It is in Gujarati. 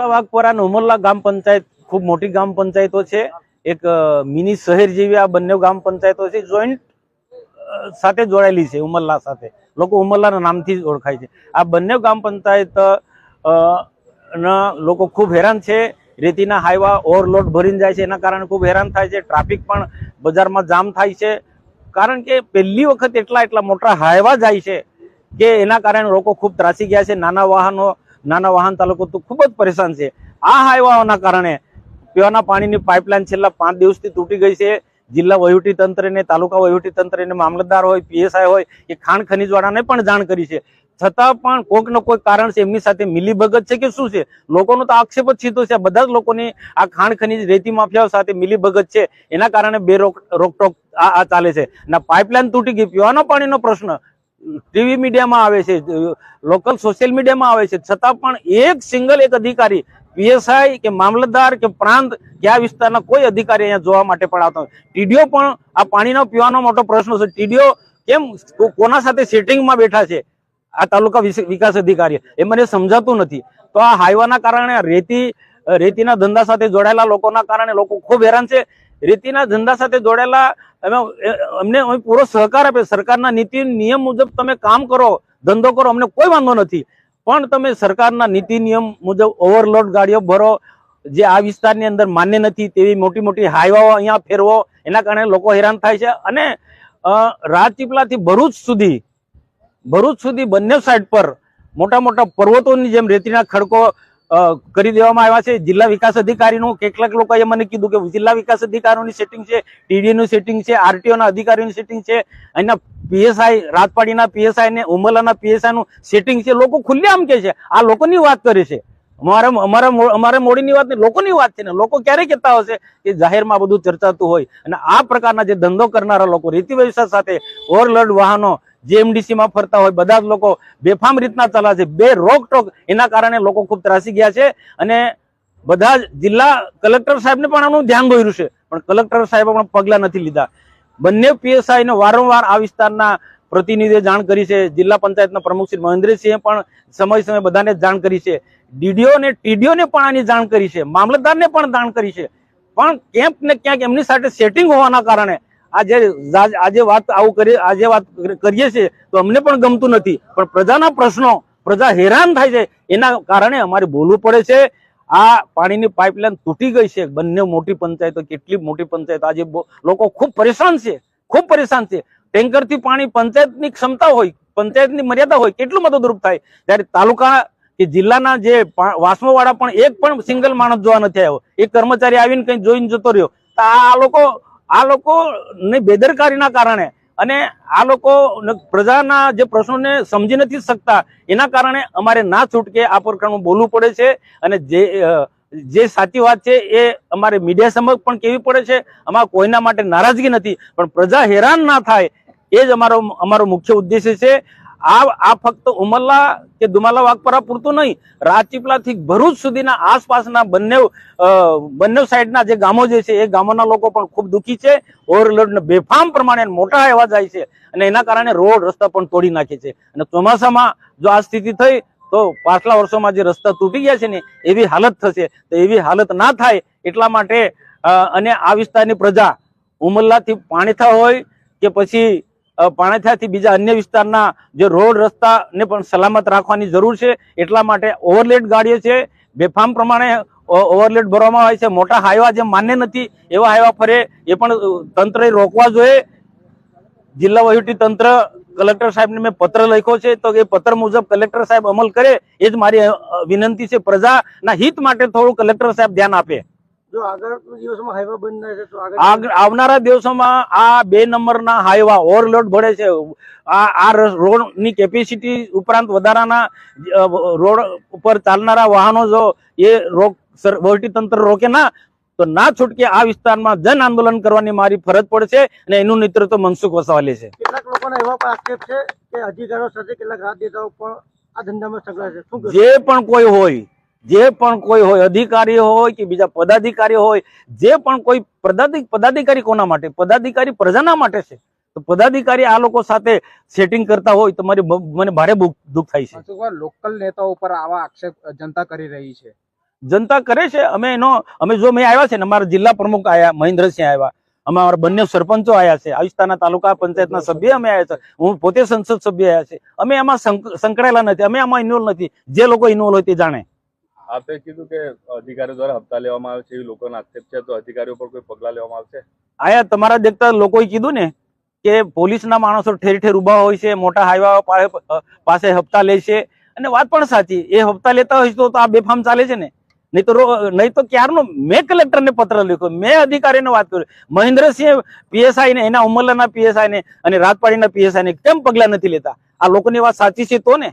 વાઘપરા અને ઉમરલા ગ્રામ પંચાયત ખૂબ મોટી ગ્રામ પંચાયતો છે। એક મિની શહેર જેવી આ બંને ગ્રામ પંચાયતો છે, જોઈન્ટ સાથે જોડાયેલી છે। ઉમરલા સાથે લોકો ઉમરલાના નામથી જ ઓળખાય છે। આ બંને ગ્રામ પંચાયત ના લોકો ખૂબ હેરાન છે। રેતીના હાઈવા ઓવરલોડ ભરીને જાય છે, એના કારણે ખૂબ હેરાન થાય છે। ટ્રાફિક પણ બજારમાં જામ થાય છે, કારણ કે પહેલી વખત એટલા મોટા હાઈવા જાય છે કે એના કારણે લોકો ખૂબ ત્રાસી ગયા છે। નાના વાહન ચાલકો તો ખૂબ જ પરેશાન છે। આ હાઈવાઓના કારણે પીવાના પાણીની પાઇપલાઇન છેલ્લા 5 દિવસથી તૂટી ગઈ છે। જિલ્લા વહીવટી તંત્રને, તાલુકા વહીવટી તંત્રને, મામલતદાર હોય, પીએસઆઈ હોય કે ખાણ ખનીજવાળાને પણ જાણ કરી છે, છતાં પણ કોઈક ને કોઈ કારણ છે, એમની સાથે મિલીભગત છે કે શું છે? લોકોનો તો આક્ષેપ જ સીધો છે, બધા જ લોકોની આ ખાણ ખનીજ રેતી માફિયાઓ સાથે મિલીભગત છે, એના કારણે બે રોકટોક આ ચાલે છે। અને પાઇપલાઇન તૂટી ગઈ, પીવાના પાણીનો પ્રશ્ન ટીવી મીડિયામાં આવે છે, લોકલ સોશિયલ મીડિયામાં આવે છે, છતાં પણ એક સિંગલ અધિકારી, પીએસઆઈ કે મામલતદાર કે પ્રાંત કે આ વિસ્તારના કોઈ અધિકારી અહીંયા જોવા માટે પણ આવતો નથી। ટીડીઓ પણ આ પાણીનો પીવાનો મોટો પ્રશ્ન છે, ટીડીઓ કેમ કોના સાથે સેટિંગમાં બેઠા છે આ તાલુકા વિકાસ અધિકારી, એ મને સમજાતું નથી। તો આ હાઈવાના કારણે રેતીના ધંધા સાથે જોડાયેલા લોકોના કારણે લોકો ખૂબ હેરાન છે। રેતીના ધંધા સાથે જોડાયેલા અમને પૂરો સહકાર આપે, સરકારના નીતિ નિયમ મુજબ તમે કામ કરો, ધંધો કરો, અમને કોઈ વાંધો નથી, પણ તમે સરકારના નીતિ નિયમ મુજબ ઓવરલોડ ગાડીઓ ભરો, જે આ વિસ્તારની અંદર માન્ય નથી તેવી મોટી હાઈવાઓ અહીંયા ફેરવો, એના કારણે લોકો હેરાન થાય છે। અને રાજપીપળાથી ભરૂચ સુધી બંને સાઈડ પર મોટા પર્વતોની જેમ રેતીના ખડકો કરી દેવામાં આવ્યા છે। જિલ્લા વિકાસ અધિકારીનું કેટલાક લોકોએ મને કીધું કે જિલ્લા વિકાસ અધિકારીઓની સેટિંગ છે, ટીડીનું સેટિંગ છે, આરટીઓના અધિકારીઓની સેટિંગ છે, અહીંના પીએસઆઈ, રાજપાડીના પીએસઆઈ ને ઉમરલાના પીએસઆઈ નું સેટિંગ છે। લોકો ખુલ્લેઆમ કે છે, આ લોકોની વાત કરે છે, અમારે મોડીની વાત નહીં, લોકોની વાત છે ને। લોકો ક્યારે કહેતા હશે કે જાહેરમાં બધું ચર્ચાતું હોય? અને આ પ્રકારના જે ધંધો કરનારા લોકો, રેતી વ્યવસાય સાથે ઓવરલોડ વાહનો જેએમડીસી માં ફરતા હોય, બધા જ લોકો બેફામ રીતના ચાલે છે, બે રોકટોક, એના કારણે લોકો ખૂબ ત્રાસી ગયા છે। અને બધા જ જિલ્લા કલેક્ટર સાહેબને પણ આનું ધ્યાન દોર્યું છે, પણ કલેક્ટર સાહેબે પણ પગલા નથી લીધા। બંને પીએસઆઈ ને વારંવાર આ વિસ્તારના પ્રતિનિધિએ જાણ કરી છે, જિલ્લા પંચાયતના પ્રમુખ શ્રી મહેન્દ્રસિંહે પણ સમય બધાને જાણ કરી છે, ડીડીઓ ને ટીડીઓ ને પણ આની જાણ કરી છે, મામલતદારને પણ જાણ કરી છે, પણ ક્યાંક ને ક્યાંક એમની સાથે સેટિંગ હોવાના કારણે આજે વાત કરીએ છીએ તો અમને પણ ગમતું નથી, પણ પ્રજાના પ્રશ્નો, પ્રજા હેરાન થાય છે, એના કારણે અમારે બોલવું પડે છે। આ પાણીની પાઇપલાઇન તૂટી ગઈ છે, બંને મોટી પંચાયતો, કેટલી મોટી પંચાયત, આજે લોકો ખૂબ પરેશાન છે। ટેન્કરથી પાણી પંચાયતની ક્ષમતા હોય, પંચાયતની મર્યાદા હોય, કેટલું મદદરૂપ થાય, ત્યારે તાલુકા કે જિલ્લાના જે વાસમો વાળા પણ એક પણ સિંગલ માણસ જોવા નથી આવ્યો, એક કર્મચારી આવીને કઈ જોઈને જતો રહ્યો। તો આ લોકો ને બેદરકારીના કારણે અને આ લોકો પ્રજાના જે પ્રશ્નોને સમજી નથી શકતા, એના કારણે અમારે ના છૂટકે આ પ્રકારનું બોલવું પડે છે। અને જે સાચી વાત છે એ અમારે મીડિયા સમક્ષ પણ કહેવી પડે છે। અમારા કોઈના માટે નારાજગી નથી, પણ પ્રજા હેરાન ના થાય એ જ અમારો મુખ્ય ઉદ્દેશ્ય છે। આ ફક્ત ઉમરલા કે દુમાલા વાઘપરા પૂરતું નહીં, રાજપીપળાથી ભરૂચ સુધીના આસપાસના બંને સાઈડના જે ગામો જે છે એ ગામોના લોકો પણ ખૂબ દુઃખી છે। ઓવરલોડ બેફામ પ્રમાણે મોટા એવા જાય છે, અને એના કારણે રોડ રસ્તા પણ તોડી નાખે છે। અને ચોમાસામાં જો આ સ્થિતિ થઈ તો પાછલા વર્ષોમાં જે રસ્તા તૂટી ગયા છે ને એવી હાલત થશે, તો એવી હાલત ના થાય એટલા માટે અને આ વિસ્તારની પ્રજા ઉમરલાથી પાણીથા હોય કે પછી પાણીથાથી બીજા અન્ય વિસ્તારના જે રોડ રસ્તાને પણ સલામત રાખવાની જરૂર છે। એટલા માટે ઓવરલોડ ગાડીઓ છે, બેફામ પ્રમાણે ઓવરલોડ ભરવામાં આવે છે, મોટા હાઈવા જે માન્ય નથી એવા હાઈવા ફરે, એ પણ તંત્રએ રોકવા જોઈએ। જિલ્લા વહીવટી તંત્ર, કલેક્ટર સાહેબને મેં પત્ર લખ્યો છે, તો એ પત્ર મુજબ કલેક્ટર સાહેબ અમલ કરે એ જ મારી વિનંતી છે। પ્રજાના હિત માટે થોડું કલેક્ટર સાહેબ ધ્યાન આપે। જો આગળના દિવસોમાં હાઈવા બંધ થાય છે તો આવનારા દિવસોમાં આ 2 નંબરના હાઈવા ઓવરલોડ ભળે છે, આ રોડની કેપેસિટી ઉપરાંત વધારાના રોડ ઉપર ચાલનારા વાહનો જો એ વહીવટી તંત્ર રોકે ના તો ના છૂટકે આ વિસ્તારમાં જન આંદોલન કરવાની મારી ફરજ પડશે, અને એનું નેતૃત્વ મનસુખ વસાવા છે। કેટલાક લોકોના એવા પણ આક્ષેપ છે કે અધિકારીઓ સાથે કેટલાક રાજનેતાઓ પણ આ ધંધામાં સંકળાયેલા છે। જે પણ કોઈ હોય, અધિકારી હોય કે બીજા પદાધિકારી હોય, જે પણ કોઈ પદાધિકારી કોના માટે? પદાધિકારી પ્રજાના માટે છે, તો પદાધિકારી આ લોકો સાથે સેટિંગ કરતા હોય તો મને ભારે દુઃખ થાય છે। લોકલ નેતાઓ પર આવા આક્ષેપ જનતા કરી રહી છે, જનતા કરે છે. અમે જો મેં આવ્યા છે ને, અમારા જિલ્લા પ્રમુખ આવ્યા, મહેન્દ્રસિંહ આવ્યા, અમારા બંને સરપંચો આવ્યા છે, આવિસ્તાના તાલુકા પંચાયતના સભ્ય અમે આવ્યા છે, હું પોતે સંસદ સભ્ય આવ્યા છે. અમે એમાં સંકળાયેલા નથી, અમે આમાં ઇન્વોલ્વ નથી. જે લોકો ઇન્વોલ્વ હોય તે જાણે. આપે કીધું કે અધિકારીઓ દ્વારા હપ્તા લેવામાં આવે છે એવી લોકોના આક્ષેપ છે, તો અધિકારીઓ પર કોઈ પગલા લેવામાં આવશે? આયા તમારા દેખતા લોકોએ કીધું ને કે પોલીસના માણસો ઠેર ઠેર ઉભા હોય છે, મોટા હાઈવા પાસે હપ્તા લે છે, અને વાત પણ સાચી. એ હપ્તા લેતા હોય તો આ બેફામ ચાલે છે ને. નહીં તો ક્યારનો મેં કલેક્ટરને પત્ર લખ્યો, મેં અધિકારીને વાત કરી. મહેન્દ્રસિંહ પીએસઆઈ ને, એના ઉમરલાના પીએસઆઈ ને અને રાજપાડીના પીએસઆઈ ને કેમ પગલા નથી લેતા? આ લોકોની વાત સાચી છે તો ને.